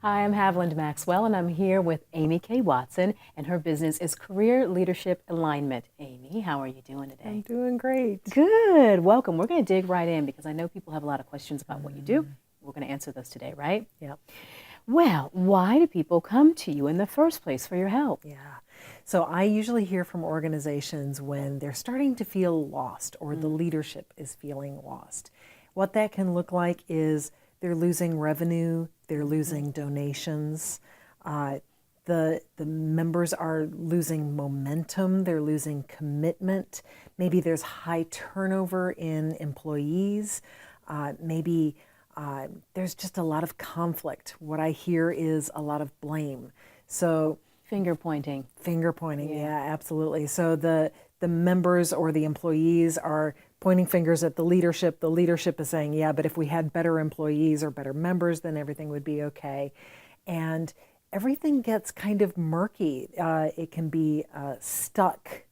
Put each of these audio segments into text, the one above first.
Hi, I'm Haviland Maxwell, and I'm here with Amy K. Watson, and her business is Career Leadership Alignment. Amy, how are you doing today? I'm doing great. Good. Welcome. We're going to dig right in because I know people have a lot of questions about what you do. We're going to answer those today, right? Yep. Well, why do people come to you in the first place for your help? Yeah. So I usually hear from organizations when they're starting to feel lost or the leadership is feeling lost. What that can look like is they're losing revenue, they're losing donations, the members are losing momentum, they're losing commitment. Maybe there's high turnover in employees. Maybe there's just a lot of conflict. What I hear is a lot of blame. So Finger pointing. finger pointing, yeah, absolutely. So the members or the employees are pointing fingers at the leadership. The leadership is saying, yeah, but if we had better employees or better members, then everything would be okay. And everything gets kind of murky. It can be stuck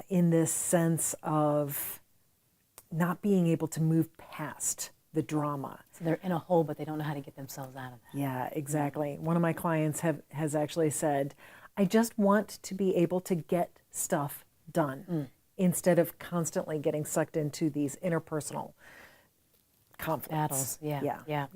in this sense of not being able to move past the drama. So they're in a hole, but they don't know how to get themselves out of that. Yeah, exactly. One of my clients has actually said, I just want to be able to get stuff done instead of constantly getting sucked into these interpersonal conflicts. Battles. Yeah. Yeah.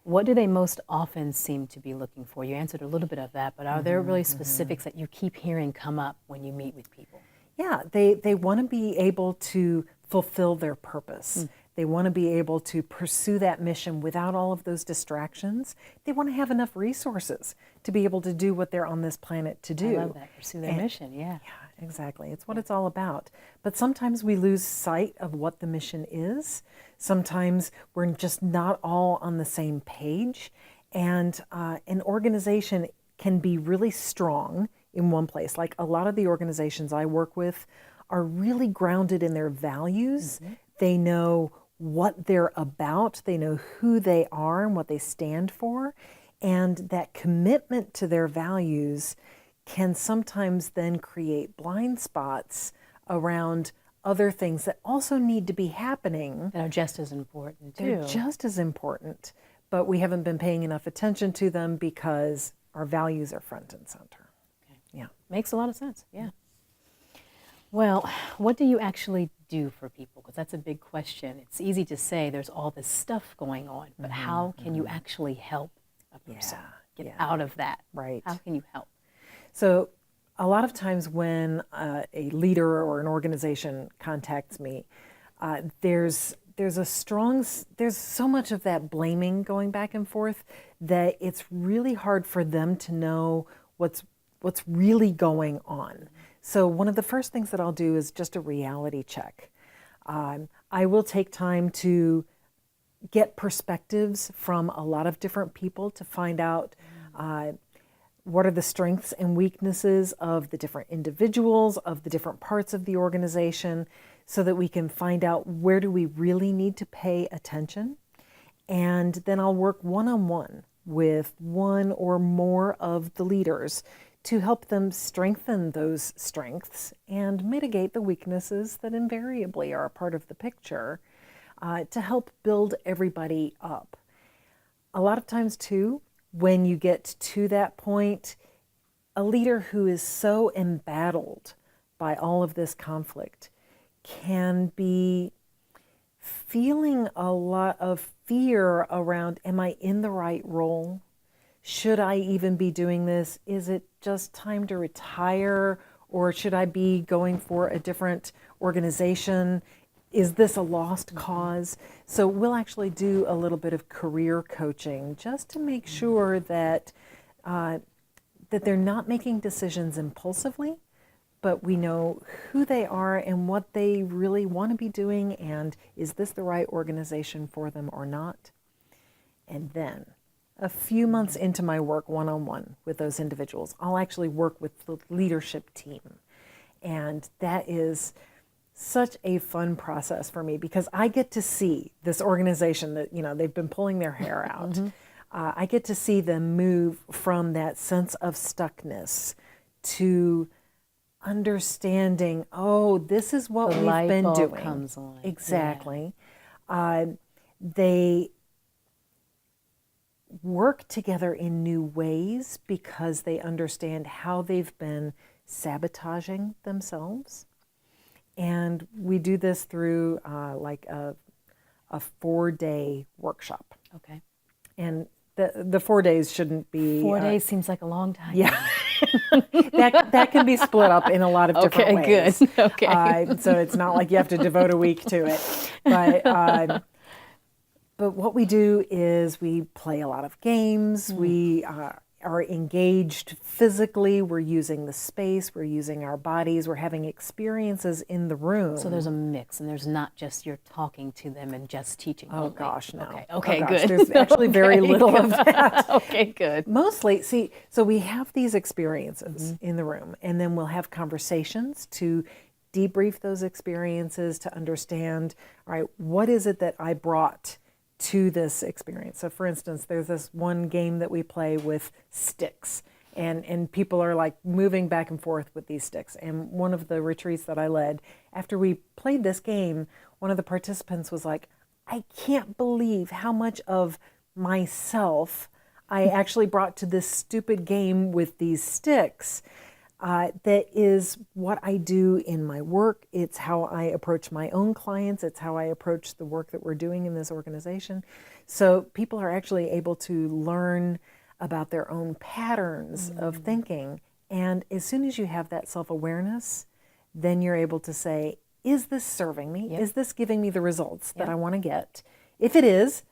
What do they most often seem to be looking for? You answered a little bit of that, but are there really specifics that you keep hearing come up when you meet with people? Yeah, they want to be able to fulfill their purpose. They want to be able to pursue that mission without all of those distractions. They want to have enough resources to be able to do what they're on this planet to do. I love that. Pursue their mission. Yeah. Yeah, exactly. It's what it's all about. But sometimes we lose sight of what the mission is. Sometimes we're just not all on the same page. And an organization can be really strong in one place. Like a lot of the organizations I work with are really grounded in their values. They know what they're about, they know who they are and what they stand for. And that commitment to their values can sometimes then create blind spots around other things that also need to be happening. That are just as important, too. They're just as important, but we haven't been paying enough attention to them because our values are front and center. Okay. Yeah. Makes a lot of sense. Yeah. Well, what do you actually do for people? Because that's a big question. It's easy to say there's all this stuff going on, but how can you actually help a person get out of that? Right. How can you help? So a lot of times when a leader or an organization contacts me, there's so much of that blaming going back and forth that it's really hard for them to know what's really going on. So one of the first things that I'll do is just a reality check. I will take time to get perspectives from a lot of different people to find out what are the strengths and weaknesses of the different individuals, of the different parts of the organization, so that we can find out where do we really need to pay attention. And then I'll work one-on-one with one or more of the leaders to help them strengthen those strengths and mitigate the weaknesses that invariably are a part of the picture, to help build everybody up. A lot of times too, when you get to that point, a leader who is so embattled by all of this conflict can be feeling a lot of fear around, am I in the right role? Should I even be doing this? Is it just time to retire? Or should I be going for a different organization? Is this a lost cause? So we'll actually do a little bit of career coaching just to make sure that that they're not making decisions impulsively, but we know who they are and what they really want to be doing, and is this the right organization for them or not? And then a few months into my work one-on-one with those individuals, I'll actually work with the leadership team. And that is such a fun process for me because I get to see this organization that, they've been pulling their hair out. I get to see them move from that sense of stuckness to understanding, oh, this is what we've been doing. Comes on. Exactly. They work together in new ways because they understand how they've been sabotaging themselves. And we do this through like a 4-day workshop. Okay. And the 4 days shouldn't be 4 days seems like a long time. yeah. that can be split up in a lot of different ways. Good. Okay. So it's not like you have to devote a week to it. But what we do is we play a lot of games. We are engaged physically. We're using the space. We're using our bodies. We're having experiences in the room. So there's a mix, and there's not just you're talking to them and just teaching. Oh only. gosh, no. Okay. Oh, Okay. gosh, Good. There's actually very little of that. Okay. Good. Mostly, so we have these experiences in the room, and then we'll have conversations to debrief those experiences to understand, all right, what is it that I brought to this experience? So for instance, there's this one game that we play with sticks, and people are like moving back and forth with these sticks. And one of the retreats that I led, after we played this game, one of the participants was like, I can't believe how much of myself I actually brought to this stupid game with these sticks. That is what I do in my work. It's how I approach my own clients. It's how I approach the work that we're doing in this organization. So people are actually able to learn about their own patterns of thinking. And as soon as you have that self-awareness, then you're able to say, is this serving me? Yep. Is this giving me the results that I want to get? If it is,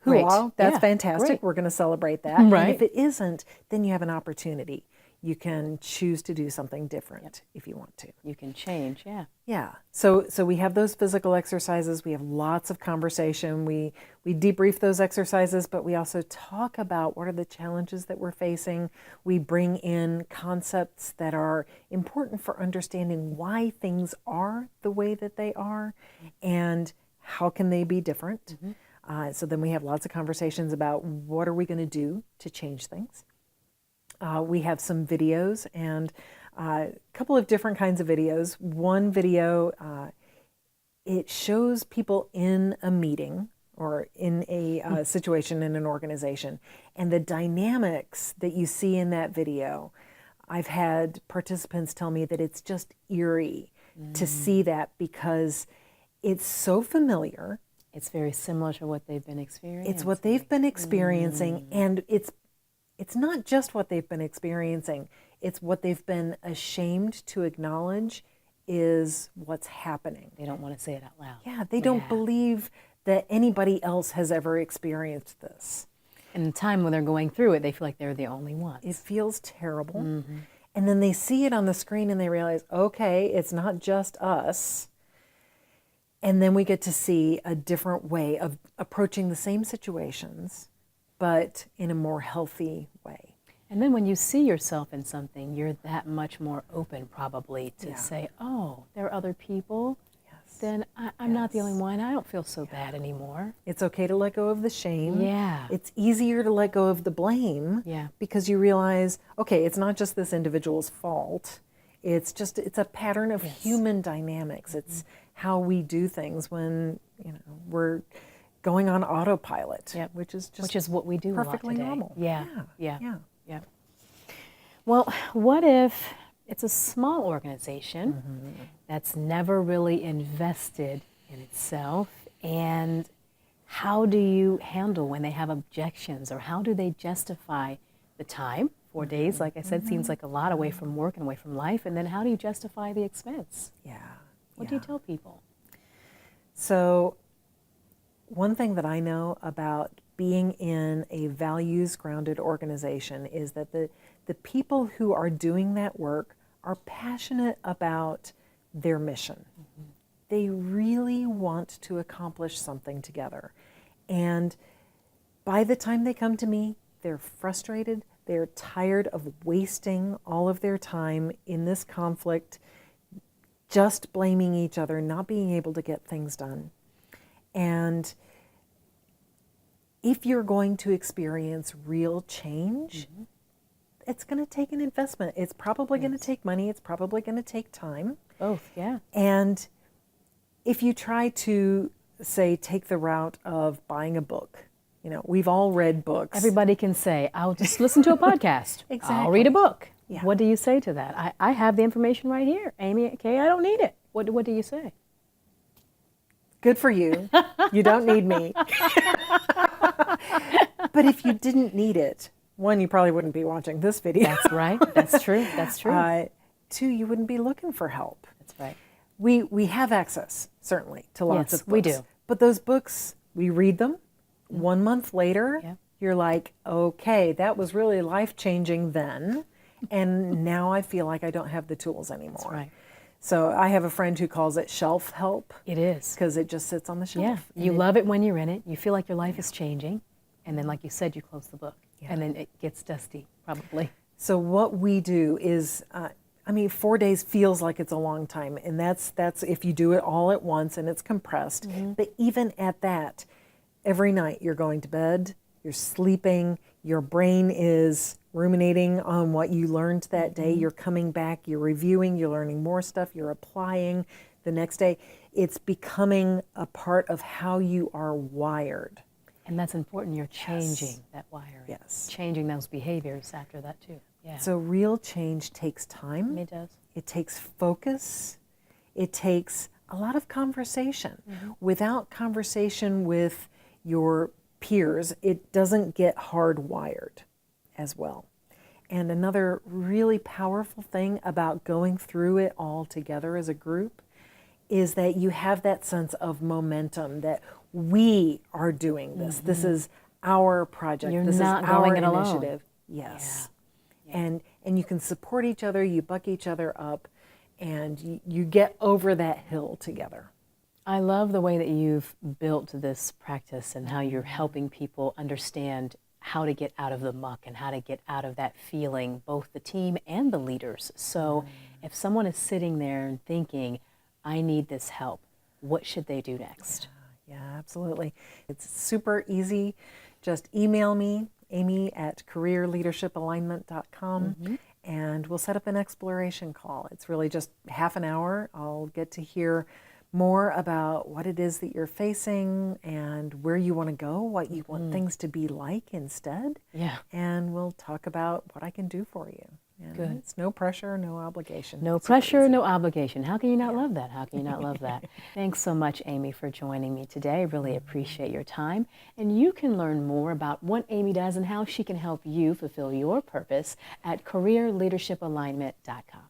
hurrah, that's Yeah, fantastic. great. We're going to celebrate that. And Right. if it isn't, then you have an opportunity. You can choose to do something different if you want to. You can change. Yeah. Yeah. So we have those physical exercises. We have lots of conversation. We debrief those exercises, but we also talk about what are the challenges that we're facing. We bring in concepts that are important for understanding why things are the way that they are and how can they be different. So then we have lots of conversations about what are we going to do to change things. We have some videos and a couple of different kinds of videos. One video, it shows people in a meeting or in a situation in an organization, and the dynamics that you see in that video. I've had participants tell me that it's just eerie to see that because it's so familiar. It's very similar to what they've been experiencing. It's what they've been experiencing, and it's not just what they've been experiencing, it's what they've been ashamed to acknowledge is what's happening. They don't want to say it out loud. Yeah, they don't believe that anybody else has ever experienced this. And the time when they're going through it, they feel like they're the only ones. It feels terrible. And then they see it on the screen and they realize, okay, it's not just us. And then we get to see a different way of approaching the same situations, but in a more healthy way. And then when you see yourself in something, you're that much more open probably to say, oh, there are other people. Yes. Then I'm not the only one. I don't feel so bad anymore. It's okay to let go of the shame. Yeah. It's easier to let go of the blame. Yeah. Because you realize, okay, it's not just this individual's fault. It's a pattern of human dynamics. It's how we do things when, we're going on autopilot, which is what we do perfectly a lot today. normal. Yeah. Yeah. Well, what if it's a small organization that's never really invested in itself, and how do you handle when they have objections, or how do they justify the time? 4 days, like I said, seems like a lot away from work and away from life, and then how do you justify the expense? Yeah. What do you tell people? So one thing that I know about being in a values-grounded organization is that the people who are doing that work are passionate about their mission. They really want to accomplish something together. And by the time they come to me, they're frustrated, they're tired of wasting all of their time in this conflict, just blaming each other, not being able to get things done. And if you're going to experience real change, it's going to take an investment. It's probably going to take money. It's probably going to take time. Both, yeah. And if you try to, say, take the route of buying a book You know, we've all read books. Everybody can say, I'll just listen to a podcast. I'll read a book. Yeah. What do you say to that? I have the information right here. Amy, Kay, I don't need it. What do you say? Good for you. You don't need me. But if you didn't need it, one, you probably wouldn't be watching this video. That's right. That's true. That's true. Two, you wouldn't be looking for help. That's right. We have access, certainly, to lots Yes, of books. we do. But those books, we read them. 1 month later, Yeah. you're like, okay, that was really life-changing then. And now I feel like I don't have the tools anymore. That's right. So I have a friend who calls it shelf help It is. because it just sits on the shelf. Yeah. You love it when you're in it. You feel like your life is changing. And then, like you said, you close the book. Yeah. And then it gets dusty, probably. So what we do is, 4 days feels like it's a long time, and that's if you do it all at once and it's compressed. But even at that, every night you're going to bed, you're sleeping, your brain is ruminating on what you learned that day. You're coming back, you're reviewing, you're learning more stuff, you're applying the next day. It's becoming a part of how you are wired. And that's important. You're changing that wiring. Yes. Changing those behaviors after that, too. Yeah. So real change takes time. It does. It takes focus. It takes a lot of conversation. Without conversation with your peers, it doesn't get hardwired as well. And another really powerful thing about going through it all together as a group is that you have that sense of momentum that we are doing this. This is our project. You're this not is our going it alone. initiative. Yes. And you can support each other, you buck each other up, and you get over that hill together. I love the way that you've built this practice and how you're helping people understand how to get out of the muck and how to get out of that feeling, both the team and the leaders. So if someone is sitting there and thinking, I need this help, what should they do next? Yeah, absolutely. It's super easy. Just email me, amy@careerleadershipalignment.com, and we'll set up an exploration call. It's really just half an hour. I'll get to hear more about what it is that you're facing and where you want to go, what you want things to be like instead. Yeah. And we'll talk about what I can do for you. And Good. It's no pressure, no obligation. No Super pressure, easy. no obligation. How can you not love that? How can you not love that? Thanks so much, Amy, for joining me today. I really appreciate your time. And you can learn more about what Amy does and how she can help you fulfill your purpose at careerleadershipalignment.com.